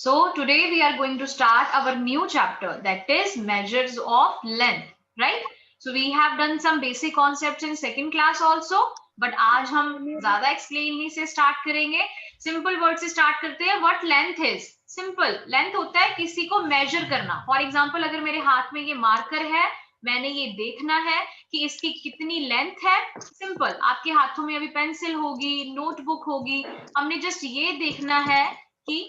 So today we are going to start our new chapter, that is measures of length, right? So we have done some basic concepts in second class also, but आज हम ज्यादा explain से start करेंगे. Simple word से start करते हैं. What length is? Simple. Length होता है किसी को measure करना. For example, अगर मेरे हाथ में ये marker है, मैंने ये देखना है कि इसकी कितनी लेंथ है. सिंपल. आपके हाथों में अभी पेंसिल होगी, नोटबुक होगी, हमने जस्ट ये देखना है कि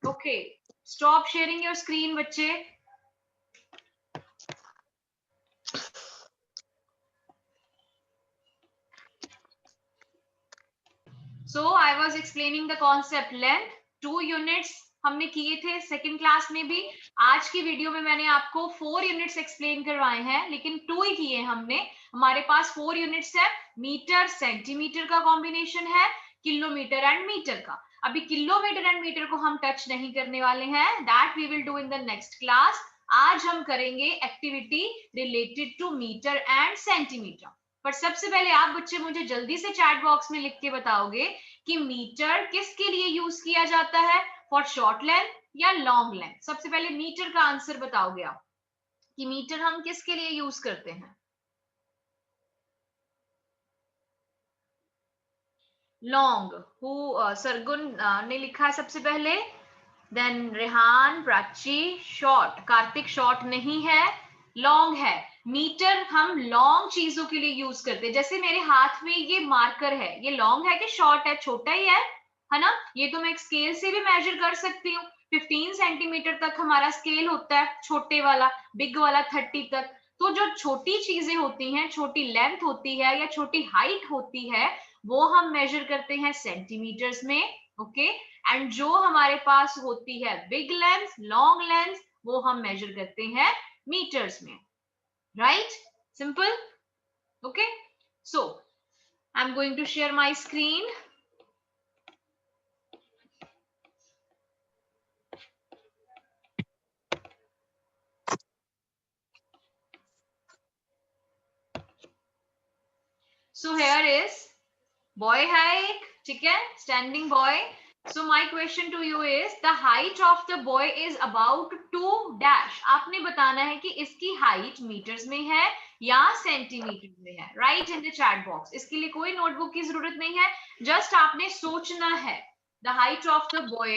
okay. Stop sharing your screen बच्चे. So I was explaining the concept length. 2 units हमने किए थे सेकंड क्लास में भी. आज की वीडियो में मैंने आपको 4 यूनिट्स एक्सप्लेन करवाए हैं, लेकिन 2 ही किए हमने. हमारे पास 4 यूनिट्स है. मीटर सेंटीमीटर का कॉम्बिनेशन है, किलोमीटर एंड मीटर का. अभी किलोमीटर एंड मीटर को हम टच नहीं करने वाले हैं. That we will do in the next class. आज हम करेंगे activity related to metre and centimetre. पर सबसे पहले आप बच्चे मुझे जल्दी से चैट बॉक्स में लिख के बताओगे कि मीटर किसके लिए यूज किया जाता है, फॉर शॉर्ट लेंथ या लॉन्ग लेंथ. सबसे पहले मीटर का आंसर बताओगे आप कि मीटर हम किसके लिए यूज करते हैं. लॉन्ग. सरगुन ने लिखा है सबसे पहले. Then Rehan, Prachi. Short. Kartik short नहीं है, लॉन्ग है. मीटर हम लॉन्ग चीजों के लिए यूज करते हैं. जैसे मेरे हाथ में ये मार्कर है, ये लॉन्ग है कि शॉर्ट है? छोटा ही है ना. ये तो मैं एक स्केल से भी मेजर कर सकती हूँ. 15 सेंटीमीटर तक हमारा स्केल होता है, छोटे वाला. बिग वाला 30 तक. तो जो छोटी चीजें होती हैं, छोटी लेंथ होती है या छोटी हाइट होती है, वो हम मेजर करते हैं सेंटीमीटर्स में. ओके. एंड जो हमारे पास होती है बिग लेंथ, लॉन्ग लेंथ, वो हम मेजर करते हैं मीटर्स में. Right? Simple. Okay. So I am going to share my screen. So here is boy है एक, ठीक है, standing boy. So my question to you is the height of the boy is about 2 dash. आपने बताना है कि इसकी height metres में है या सेंटीमीटर में है. Right in the chat box. इसके लिए कोई नोटबुक की जरूरत नहीं है, जस्ट आपने सोचना है. The height of the boy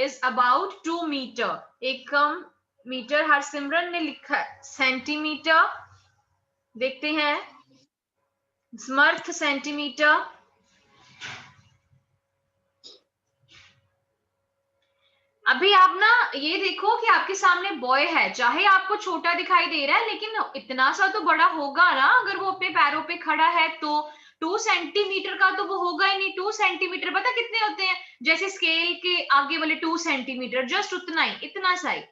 is about 2 metre. Ekam metre Harsimran ने लिखा है. सेंटीमीटर देखते हैं. स्मर्थ सेंटीमीटर. अभी आप ना ये देखो कि आपके सामने बॉय है, चाहे आपको छोटा दिखाई दे रहा है, लेकिन इतना सा तो बड़ा होगा ना. अगर वो अपने पैरों पे खड़ा है तो 2 सेंटीमीटर का तो वो होगा ही नहीं. 2 सेंटीमीटर पता कितने होते हैं? जैसे स्केल के आगे वाले 2 सेंटीमीटर, जस्ट उतना ही, इतना सा ही.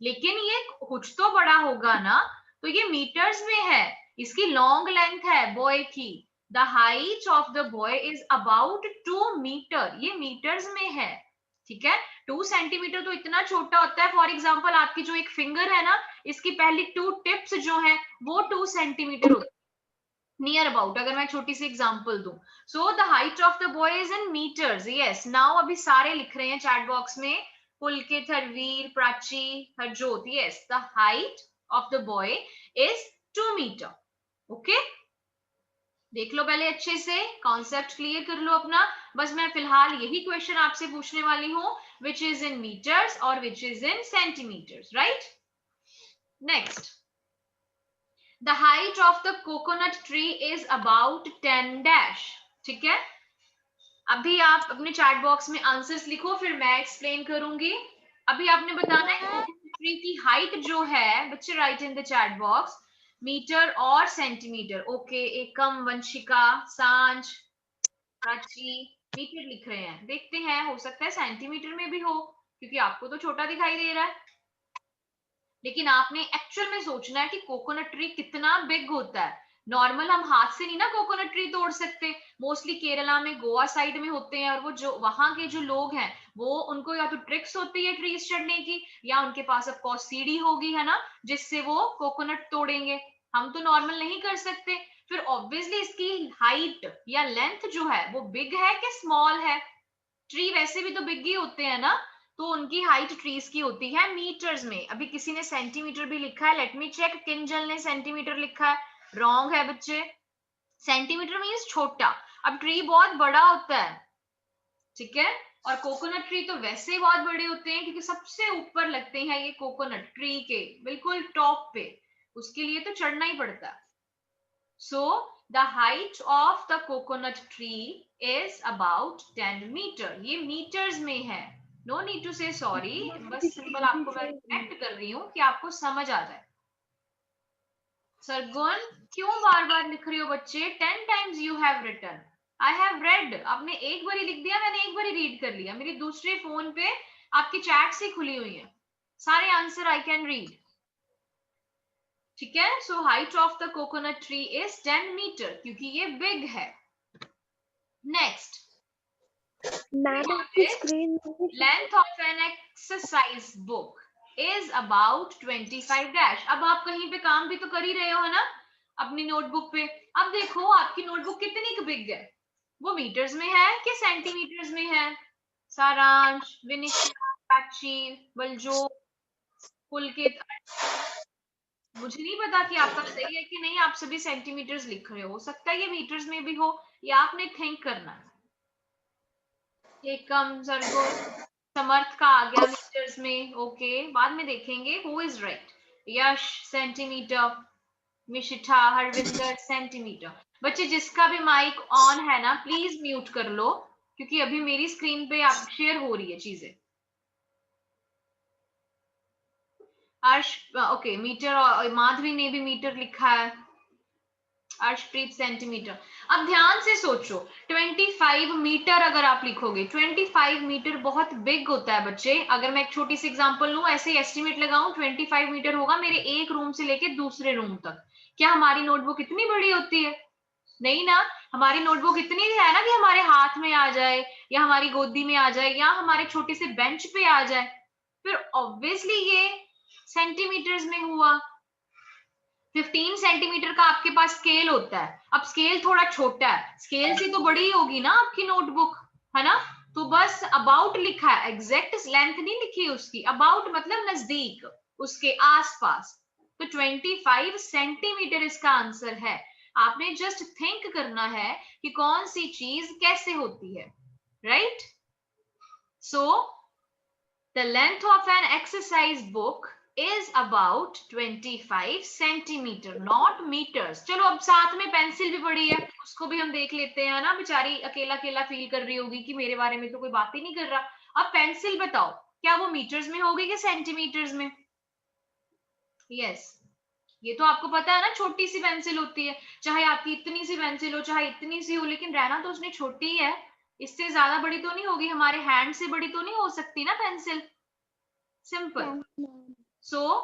लेकिन ये कुछ तो बड़ा होगा ना. तो ये मीटर्स में है. इसकी लॉन्ग लेंथ है बॉय की. The height of the boy is about 2 metre. ये मीटर्स में है, ठीक है. 2 सेंटीमीटर तो इतना छोटा होता है. फॉर एग्जाम्पल आपकी जो एक फिंगर है ना, इसकी पहली 2 टिप्स जो है वो 2 सेंटीमीटर होती है, नियर अबाउट. अगर मैं छोटी सी एग्जांपल दूं. So the height of the boy is in metres. Yes. Now अभी सारे लिख रहे हैं चैट बॉक्स में. Pulkit, Harvir, Prachi, Harjot. Yes, the height of the boy is 2 metre. Okay. देख लो पहले अच्छे से, कॉन्सेप्ट क्लियर कर लो अपना. बस मैं फिलहाल यही क्वेश्चन आपसे पूछने वाली हूँ, विच इज इन मीटर्स और which is in centimetres. Right. Next. The height of the coconut tree is about 10 dash. ठीक है. अभी आप अपने चैट बॉक्स में आंसर्स लिखो, फिर मैं एक्सप्लेन करूंगी. अभी आपने बताना है कोकोनट ट्री की हाइट जो है बच्चे. Write in the chat box metre और सेंटीमीटर. ओके. एकम, वंशिका, सांझ, प्राची मीटर लिख रहे हैं. देखते हैं, हो सकता है सेंटीमीटर में भी हो, क्योंकि आपको तो छोटा दिखाई दे रहा है. लेकिन आपने एक्चुअल में सोचना है कि कोकोनट ट्री कितना बिग होता है. नॉर्मल हम हाथ से नहीं ना कोकोनट ट्री तोड़ सकते. मोस्टली केरला में, गोवा साइड में होते हैं, और वो जो वहां के जो लोग हैं वो, उनको या तो ट्रिक्स होती है ट्रीज चढ़ने की, या उनके पास ऑफ कोर्स सीढ़ी होगी, है ना, जिससे वो कोकोनट तोड़ेंगे. हम तो नॉर्मल नहीं कर सकते. फिर ऑब्वियसली इसकी हाइट या लेंथ जो है वो बिग है कि स्मॉल है? ट्री वैसे भी तो बिग ही होते हैं ना. तो उनकी हाइट ट्रीज की होती है मीटर्स में। अभी किसी ने सेंटीमीटर भी लिखा है, लेट मी चेक, किंजल ने सेंटीमीटर लिखा है, रॉन्ग है बच्चे। सेंटीमीटर मीन्स छोटा, अब ट्री बहुत बड़ा होता है, ठीक है। और कोकोनट ट्री तो वैसे ही बहुत बड़े होते हैं क्योंकि सबसे ऊपर लगते हैं ये कोकोनट ट्री के बिल्कुल टॉप पे, उसके लिए तो चढ़ना ही पड़ता है। So the height of the coconut tree is about 10 metre. ये मीटर्स में है, no need to say sorry, बस सिंपल आपको मैं कनेक्ट कर रही हूँ कि आपको समझ आ जाए। सरगुन क्यों बार बार लिख रही हो बच्चे? 10 times you have written, I have read. आपने एक बारी लिख दिया, मैंने एक बारी रीड कर लिया, मेरी दूसरे फोन पे आपकी चैट से खुली हुई है, सारे आंसर आई कैन रीड, ठीक है। So height of the coconut tree is 10 metre क्योंकि ये बिग है। Next, length of an exercise book is about 25 dash. अब आप कहीं पे काम भी तो कर ही रहे हो, है ना, अपनी नोटबुक पे। अब देखो आपकी नोटबुक कितनी बिग है, वो मीटर्स में है कि सेंटीमीटर्स में है? सारांश, विनिशा, प्राची, बलजो, पुलकित, मुझे नहीं पता कि आपका सही है कि नहीं, आप सभी सेंटीमीटर्स लिख रहे हो सकता है ये मीटर्स में भी हो, ये आपने थिंक करना है। एकम, सरगो, समर्थ का आ गया मीटर्स में, ओके, बाद में देखेंगे who is right. Yash centimetre, Mishitha, Harvinder centimetre. बच्चे जिसका भी माइक ऑन है ना प्लीज म्यूट कर लो क्योंकि अभी मेरी स्क्रीन पे आप शेयर हो रही है चीजें। अर्श, ओके, मीटर, और माधवी ने भी मीटर लिखा है, अर्शप्रीत सेंटीमीटर। अब ध्यान से सोचो, 25 मीटर अगर आप लिखोगे, 25 मीटर बहुत बिग होता है बच्चे। अगर मैं एक छोटी सी एग्जांपल लूं, ऐसे एस्टिमेट लगाऊं, 25 मीटर होगा मेरे एक रूम से लेके दूसरे रूम तक। क्या हमारी नोटबुक इतनी बड़ी होती है? नहीं ना। हमारी नोटबुक इतनी है ना कि हमारे हाथ में आ जाए या हमारी गोदी में आ जाए या हमारे छोटे से बेंच पे आ जाए, फिर ऑब्वियसली ये सेंटीमीटर्स में हुआ। 15 सेंटीमीटर का आपके पास स्केल होता है, अब स्केल थोड़ा छोटा है, स्केल से तो बड़ी होगी ना आपकी नोटबुक, है ना। तो बस अबाउट लिखा है, एग्जैक्ट लेंथ नहीं लिखी उसकी, अबाउट मतलब नजदीक, उसके आसपास। तो 25 सेंटीमीटर इसका आंसर है। आपने जस्ट थिंक करना है कि कौन सी चीज कैसे होती है, right. So the length of an exercise book is about 25 centimetre, not metres. चलो अब साथ में पेंसिल भी पड़ी है, उसको भी हम देख लेते हैं ना, बेचारी अकेला अकेला फील कर रही होगी कि मेरे बारे में तो कोई बात ही नहीं कर रहा। अब पेंसिल बताओ, क्या वो मीटर्स में होगी कि सेंटीमीटर्स में? यस, ये तो आपको पता है ना, छोटी सी पेंसिल होती है, चाहे आपकी इतनी सी पेंसिल हो चाहे इतनी सी हो, लेकिन रहना तो उसने छोटी है, इससे ज्यादा बड़ी तो नहीं होगी, हमारे हैंड से बड़ी तो नहीं हो सकती ना पेंसिल, सिंपल। सो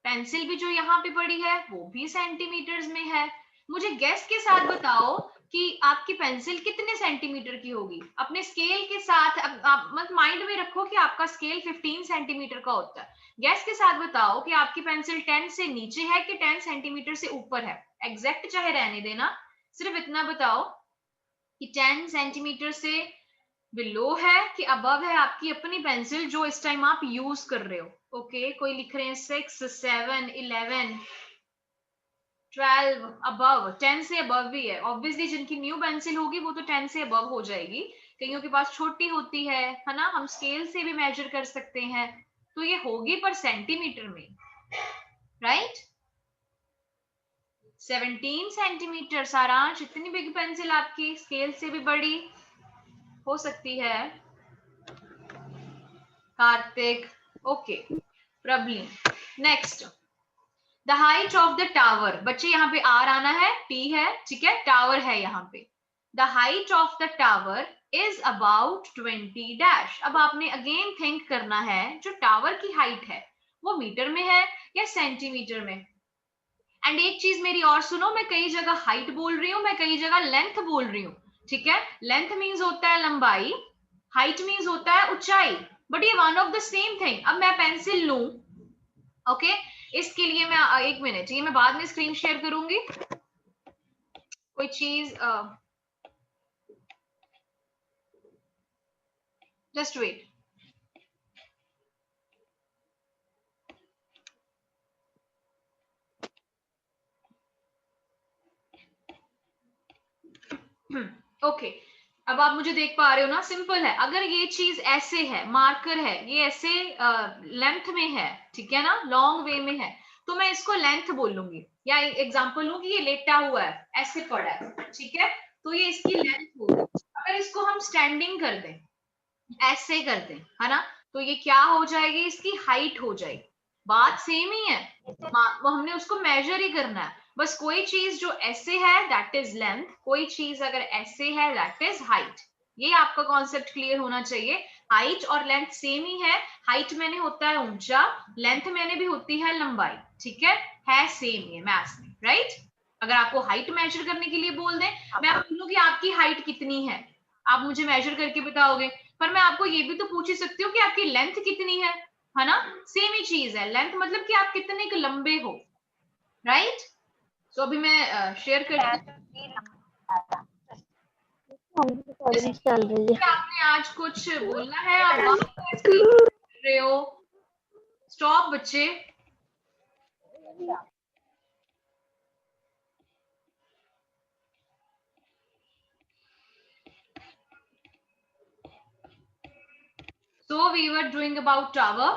पेंसिल भी जो यहाँ पे पड़ी है वो भी सेंटीमीटर्स में है। मुझे गेस के साथ बताओ कि आपकी पेंसिल कितने सेंटीमीटर की होगी? अपने स्केल के साथ मत माइंड में रखो कि आपका स्केल 15 सेंटीमीटर का होता है। गैस के साथ बताओ कि आपकी पेंसिल 10 से नीचे है कि 10 सेंटीमीटर से ऊपर है। एग्जैक्ट चाहे रहने देना, सिर्फ इतना बताओ कि 10 सेंटीमीटर से बिलो है कि अबव है आपकी अपनी पेंसिल जो इस टाइम आप यूज कर रहे हो। ओके, कोई लिख रहे हैं 6, 7, 11, 12, अबव, 10 से अबव भी है। ऑब्वियसली जिनकी न्यू पेंसिल होगी वो तो 10 से अबव हो जाएगी, कईयों के पास छोटी होती है ना, हम स्केल से भी मेजर कर सकते हैं, तो ये होगी पर सेंटीमीटर में, राइट। 17 सेंटीमीटर। सारांश, इतनी बिग पेंसिल आपकी स्केल से भी बड़ी हो सकती है। Kartik, okay, Prabhleen. Next, the height of the tower. बच्चे यहाँ पे आर आना है, टी है, ठीक है, टावर है यहाँ पे। The height of the tower is about 20 dash. अब आपने अगेन थिंक करना है, जो टावर की हाइट है वो मीटर में है या सेंटीमीटर में। एंड एक चीज मेरी और सुनो, मैं कई जगह हाइट बोल रही हूँ, मैं कई जगह लेंथ बोल रही हूँ, ठीक है। लेंथ मीन्स होता है लंबाई, हाइट मीन्स होता है ऊंचाई, बट ये one of the same thing. अब मैं पेंसिल लूं, ओके, इसके लिए मैं एक मिनट, ये मैं बाद में स्क्रीन शेयर करूंगी, कोई चीज, जस्ट वेट। ओके, अब आप मुझे देख पा रहे हो ना, सिंपल है। अगर ये चीज ऐसे है, मार्कर है, ये ऐसे लेंथ में है, ठीक है ना, लॉन्ग वे में है, तो मैं इसको लेंथ बोलूंगी। या एग्जांपल लूं कि ये लेटा हुआ है, ऐसे पड़ा है, ठीक है, तो ये इसकी लेंथ होगी। अगर इसको हम स्टैंडिंग कर दें, ऐसे कर दें, है ना, तो ये क्या हो जाएगी, इसकी हाइट हो जाएगी। बात सेम ही है, वो हमने उसको मेजर ही करना है। बस कोई चीज जो ऐसे है दैट इज लेंथ, कोई चीज अगर ऐसे है दैट इज हाइट। ये आपका कॉन्सेप्ट क्लियर होना चाहिए। हाइट और लेंथ सेम ही है। हाइट मैंने होता है ऊंचा, लेंथ मैंने भी होती है लंबाई, ठीक है सेम ये मैथ्स में, राइट। अगर आपको हाइट मेजर करने के लिए बोल दें, मैं आपको बोलूं कि आपकी हाइट कितनी है, आप मुझे मेजर करके बताओगे। पर मैं आपको ये भी तो पूछ ही सकती हूँ कि आपकी लेंथ कितनी है ना, सेम ही चीज है। लेंथ मतलब कि आप कितने लंबे हो, राइट। तो अभी मैं शेयर करती चल रही हूँ। है। आपने आज कुछ बोलना है, आप बात कर रहे हो, स्टॉप बच्चे। So we were doing about tower.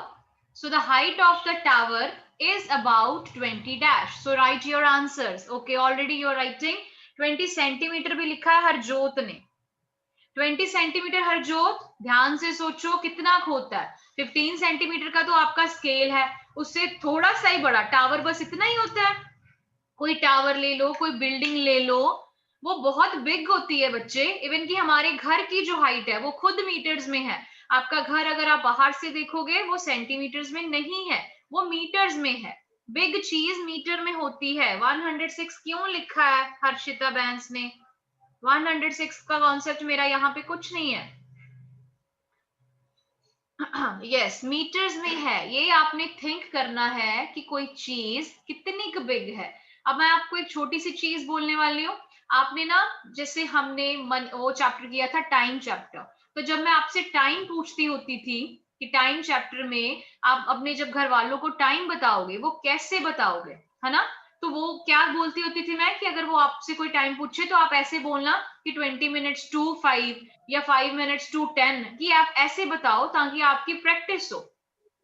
So the height of the tower is about 20 dash. So write your answers. Okay, already you're writing 20 centimetre भी लिखा है हरजोत ने। 20 सेंटीमीटर हरजोत, ध्यान से सोचो कितना होता है। 15 सेंटीमीटर का तो आपका स्केल है, उससे थोड़ा सा ही बड़ा टावर, बस इतना ही होता है। कोई टावर ले लो, कोई बिल्डिंग ले लो, वो बहुत बिग होती है बच्चे। इवन कि हमारे घर की जो हाइट है वो खुद मीटर्स में है। आपका घर अगर आप बाहर से देखोगे वो सेंटीमीटर्स में नहीं है, वो मीटर्स में है। बिग चीज मीटर में होती है। 106 क्यों लिखा है हर्षिता बैंस ने? 106 का कॉन्सेप्ट मेरा यहाँ पे कुछ नहीं है। यस, मीटर्स में है। ये आपने थिंक करना है कि कोई चीज कितनी बिग है। अब मैं आपको एक छोटी सी चीज बोलने वाली हूँ। आपने ना, जैसे हमने वो चैप्टर किया था टाइम चैप्टर, तो जब मैं आपसे टाइम पूछती होती थी कि टाइम चैप्टर में आप अपने जब घर वालों को टाइम बताओगे वो कैसे बताओगे, है ना, तो वो क्या बोलती होती थी मैं कि अगर वो आपसे कोई टाइम पूछे तो आप ऐसे बोलना कि 20 minutes to 5 या 5 minutes to 10, कि आप ऐसे बताओ ताकि आपकी प्रैक्टिस हो।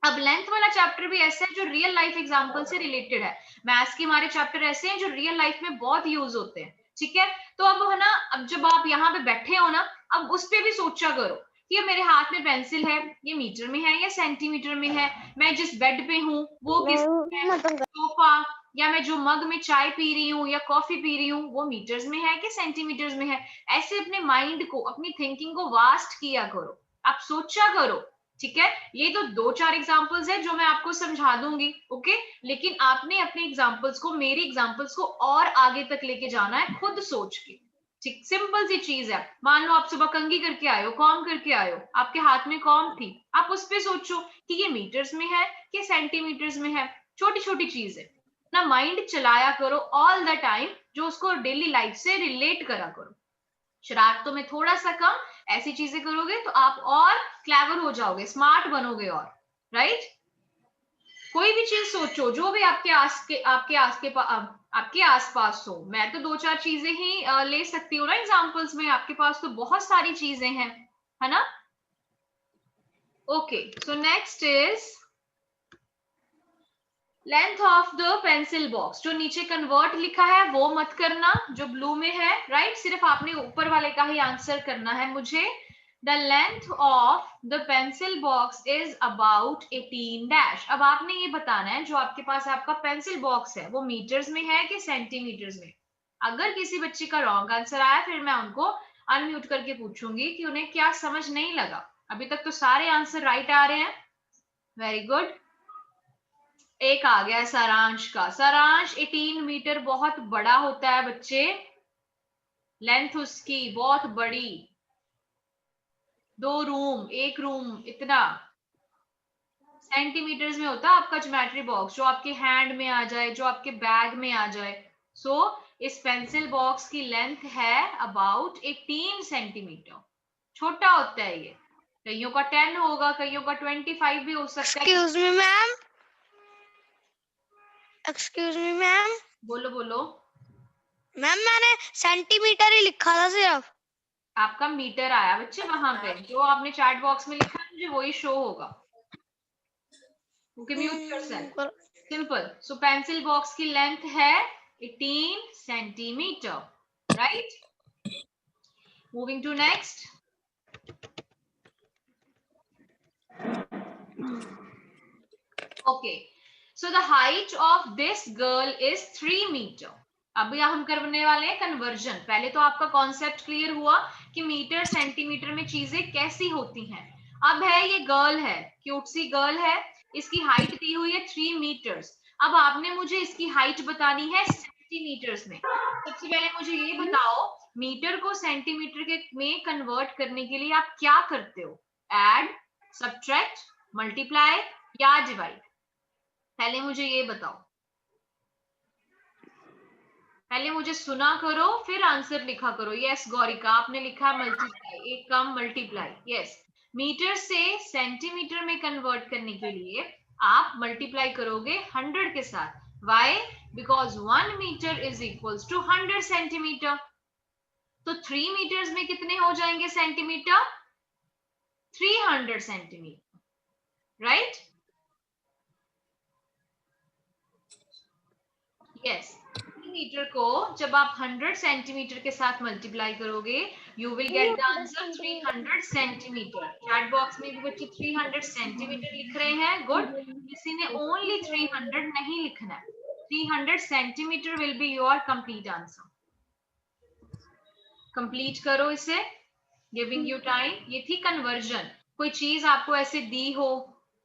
अब लेंथ वाला चैप्टर भी ऐसा है जो रियल लाइफ एग्जांपल से रिलेटेड है। मैथ्स के हमारे चैप्टर ऐसे हैं जो रियल लाइफ में बहुत यूज होते हैं, ठीक है। तो अब है ना, अब जब आप यहाँ पे बैठे हो ना, अब उस पे भी सोचा करो कि ये मेरे हाथ में पेंसिल है, ये मीटर में है या सेंटीमीटर में है। मैं जिस बेड पे हूँ वो किस सोफा, या मैं जो मग में चाय पी रही हूँ या कॉफी पी रही हूँ वो मीटर्स में है कि सेंटीमीटर्स में है। ऐसे अपने माइंड को, अपनी थिंकिंग को वास्ट किया करो, आप सोचा करो, ठीक है। ये तो 2-4 एग्जांपल्स है जो मैं आपको समझा दूंगी, ओके। लेकिन आपने अपने एग्जांपल्स को, मेरी एग्जांपल्स को और आगे तक लेके जाना है खुद सोच के, ठीक। सिंपल सी चीज है। मान लो आप सुबह कंघी करके आए हो, कॉम करके आए हो, आपके हाथ में कॉम थी, आप उस पे सोचो कि ये मीटर्स में है कि सेंटीमीटर्स में है। छोटी छोटी चीज है ना, माइंड चलाया करो ऑल द टाइम, जो उसको डेली लाइफ से रिलेट करा करो। शरारतों में थोड़ा सा कम, ऐसी चीजें करोगे तो आप और क्लेवर हो जाओगे, स्मार्ट बनोगे और, राइट। कोई भी चीज सोचो जो भी आपके आसपास हो। मैं तो 2-4 चीजें ही ले सकती हूँ ना एग्जांपल्स में, आपके पास तो बहुत सारी चीजें हैं, है ना। Okay, so next is length of the pencil box. जो नीचे कन्वर्ट लिखा है वो मत करना, जो ब्लू में है, राइट। सिर्फ आपने ऊपर वाले का ही आंसर करना है मुझे। The length of the pencil box is about 18 dash. अब आपने ये बताना है जो आपके पास आपका पेंसिल बॉक्स है वो मीटर्स में है कि सेंटीमीटर्स में। अगर किसी बच्चे का रॉन्ग आंसर आया फिर मैं उनको अनम्यूट करके पूछूंगी कि उन्हें क्या समझ नहीं लगा। अभी तक तो सारे आंसर राइट आ रहे हैं, वेरी गुड। एक आ गया सारांश का। सारांश 18 मीटर बहुत बड़ा होता है बच्चे, लेंथ उसकी बहुत बड़ी। 2 रूम, 1 रूम इतना सेंटीमीटर्स में होता है आपका ज्योमेट्री बॉक्स, जो आपके हैंड में आ जाए, जो आपके बैग में आ जाए। सो इस पेंसिल बॉक्स की लेंथ है अबाउट 18 सेंटीमीटर। छोटा होता है ये, कईयों का 10 होगा, कईयों का 25 भी हो सकता है। Excuse me ma'am, excuse me ma'am. बोलो बोलो। मैम मैंने सेंटीमीटर ही लिखा था सिर्फ। आपका मीटर आया बच्चे, वहां पे जो आपने चैट बॉक्स में लिखा है मुझे वही शो होगा। Okay, mute yourself. Simple. So pencil box की लेंथ है 18 centimetre, right? Moving to next. Okay, so the height of this girl is 3 metre. अभी हम करने वाले हैं कन्वर्जन। पहले तो आपका कॉन्सेप्ट क्लियर हुआ कि मीटर सेंटीमीटर में चीजें कैसी होती हैं। अब है ये गर्ल है, क्यूट सी गर्ल है, इसकी हाइट दी हुई है 3 मीटर्स। अब आपने मुझे इसकी हाइट बतानी है सेंटीमीटर्स में। सबसे पहले मुझे ये बताओ, मीटर को सेंटीमीटर के में कन्वर्ट करने के लिए आप क्या करते हो? ऐड, सब्ट्रैक्ट, मल्टीप्लाई या डिवाइड? पहले मुझे ये बताओ, पहले मुझे सुना करो फिर आंसर लिखा करो। यस गौरिका, आपने लिखा मल्टीप्लाई, एक कम मल्टीप्लाई। यस, मीटर से सेंटीमीटर में कन्वर्ट करने के लिए आप मल्टीप्लाई करोगे 100 के साथ। Why? Because 1 metre is equals to 100 centimetre. तो 3 मीटर्स में कितने हो जाएंगे centimetre? 300 centimetre, right? Yes, metre को जब आप 100 सेंटीमीटर के साथ मल्टीप्लाई करोगे you will get the answer 300 centimetre. Chat box में भी बच्चे 300 सेंटीमीटर लिख रहे हैं, गुड। किसी ने ओनली 300 नहीं लिखना है, 300 centimetre will be your complete answer. Complete करो इसे, गिविंग यू टाइम। ये थी कन्वर्जन। कोई चीज आपको ऐसे दी हो,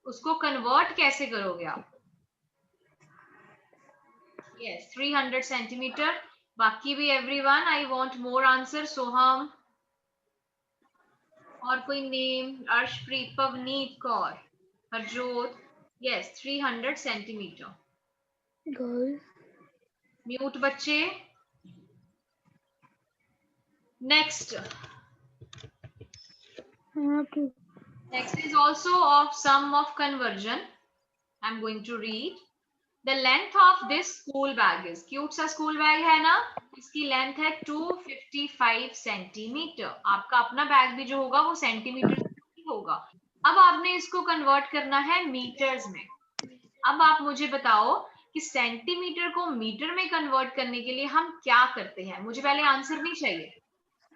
उसको कन्वर्ट कैसे करोगे आप? Yes, 300 centimetre. बाकी भी everyone, I want more answer. Soham और कोई name? Arshpreet, Pavneet Kaur, Harjot. Yes, 300 centimetre. Mute बच्चे। Next. Next is also of some of conversion. I am going to read. The length of this school bag is, cute सा school bag है ना, इसकी length है 255 centimetre. आपका अपना बैग भी जो होगा वो सेंटीमीटर ही होगा। अब आपने इसको कन्वर्ट करना है मीटर्स में। अब आप मुझे बताओ कि सेंटीमीटर को मीटर में कन्वर्ट करने के लिए हम क्या करते हैं? मुझे पहले आंसर नहीं चाहिए,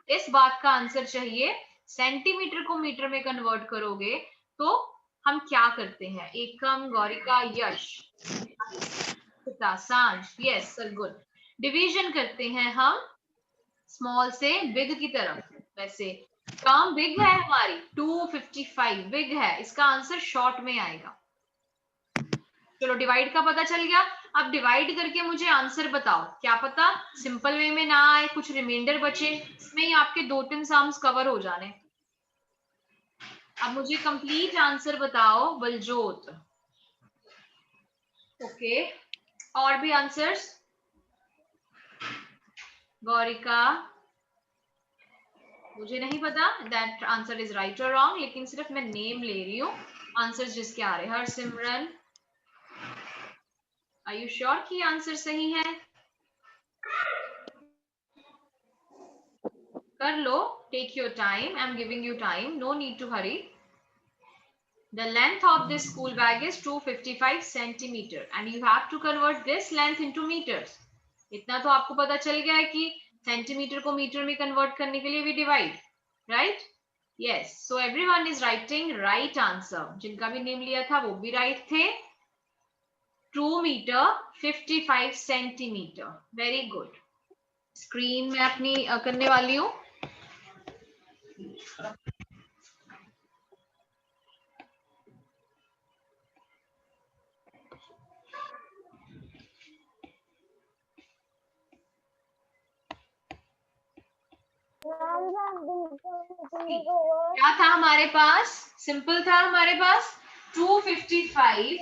इस बात का आंसर चाहिए। सेंटीमीटर को मीटर में कन्वर्ट करोगे तो हम क्या करते हैं? एकम, गौरिका, यश, सांझ। Yes sir, good. डिवीजन करते हैं हम स्मॉल से बिग की तरफ। वैसे टर्म बिग है हमारी, 255 बिग है, इसका आंसर शॉर्ट में आएगा। चलो, डिवाइड का पता चल गया। अब डिवाइड करके मुझे आंसर बताओ। क्या पता सिंपल वे में ना आए, कुछ रिमाइंडर बचे, इसमें ही आपके 2-3 सम्स कवर हो जाने। अब मुझे कंप्लीट आंसर बताओ बलजोत। ओके, और भी आंसर्स? गौरिका, मुझे नहीं पता दैट आंसर इज राइट और रॉन्ग, लेकिन सिर्फ मैं नेम ले रही हूँ, आंसर्स जिसके आ रहे हैं। हरसिमरन, आर यू श्योर कि आंसर सही है? कर लो, take your time, I am giving you time, no need to hurry. The length of this school bag is 255 centimeter and you have to convert this length into meters. इतना तो आपको पता चल गया है कि सेंटीमीटर को मीटर में कन्वर्ट करने के लिए we divide, right? Yes, so everyone is writing right answer. जिनका भी नेम लिया था वो भी राइट थे। 2 metre 55 centimetre, very good. Screen में अपनी करने वाली हूँ। क्या था हमारे पास? सिंपल था हमारे पास, 255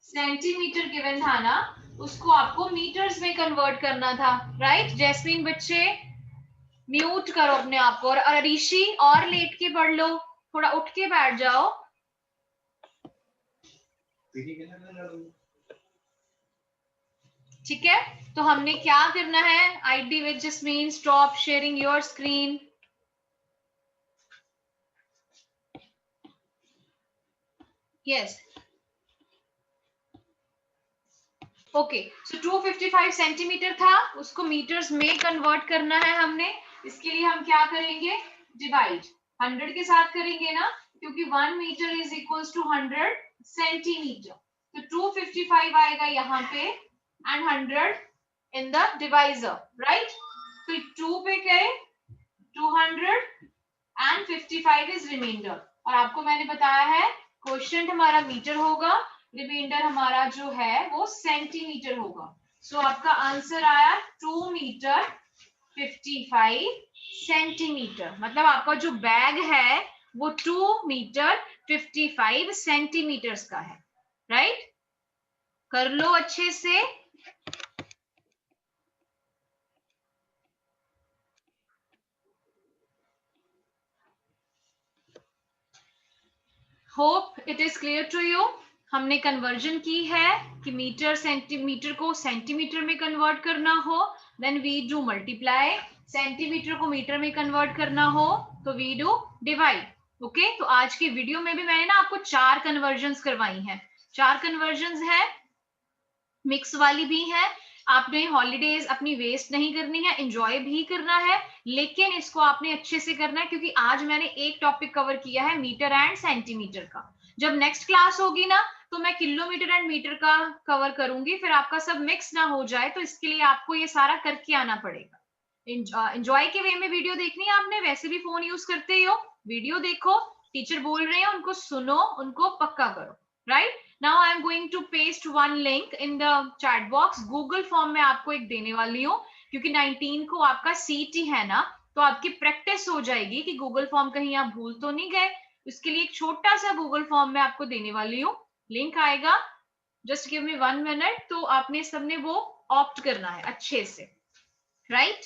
सेंटीमीटर गिवन था ना, उसको आपको मीटर्स में कन्वर्ट करना था, राइट? जैस्मीन बच्चे म्यूट करो अपने आप को, और अरीशी और लेट के पढ़ लो, थोड़ा उठ के बैठ जाओ। ठीक है, तो हमने क्या करना है? ID with jasmine, stop sharing your screen. Yes okay, so 255 centimetre था, उसको मीटर्स में कन्वर्ट करना है हमने। इसके लिए हम क्या करेंगे, डिवाइड 100 के साथ करेंगे ना, क्योंकि 1 metre is equals to 100 centimetre. तो 255 आएगा यहाँ पे and 100 in the divisor, right. तो 2 पे गए 200 एंड 55 इज रिमाइंडर। और आपको मैंने बताया है क्वोशिएंट हमारा मीटर होगा, रिमाइंडर हमारा जो है वो सेंटीमीटर होगा। सो आपका आंसर आया 2 मीटर 55 सेंटीमीटर। मतलब आपका जो बैग है वो 2 मीटर 55 सेंटीमीटर्स का है, राइट। कर लो अच्छे से। Hope it is clear to you. हमने कन्वर्जन की है कि मीटर सेंटीमीटर को सेंटीमीटर में कन्वर्ट करना हो, then we do multiply. Centimetre को मीटर में कन्वर्ट करना हो तो वी डू डिवाइड। ओके, तो आज की वीडियो में भी मैंने ना आपको 4 कन्वर्जन्स करवाई हैं। 4 कन्वर्जन्स है, मिक्स वाली भी है। आपने हॉलीडेज अपनी वेस्ट नहीं करनी है, एंजॉय भी करना है, लेकिन इसको आपने अच्छे से करना है, क्योंकि आज मैंने एक टॉपिक कवर किया है मीटर एंड सेंटीमीटर का। जब नेक्स्ट क्लास होगी ना तो मैं किलोमीटर एंड मीटर का कवर करूंगी, फिर आपका सब मिक्स ना हो जाए, तो इसके लिए आपको ये सारा करके आना पड़ेगा। एंजॉय के वे में वीडियो देखनी है आपने, वैसे भी फोन यूज करते हो, वीडियो देखो, टीचर बोल रहे हैं उनको सुनो, उनको पक्का करो, right. Now I am going to paste one link in the chat box. Google form में आपको एक देने वाली हूँ, क्योंकि 19 को आपका सीटी है ना, तो आपकी प्रैक्टिस हो जाएगी कि गूगल फॉर्म कहीं आप भूल तो नहीं गए। इसके लिए एक छोटा सा गूगल फॉर्म में आपको देने वाली हूँ, लिंक आएगा, जस्ट गिव मी 1 मिनट। तो आपने सबने वो ऑप्ट करना है अच्छे से, राइट।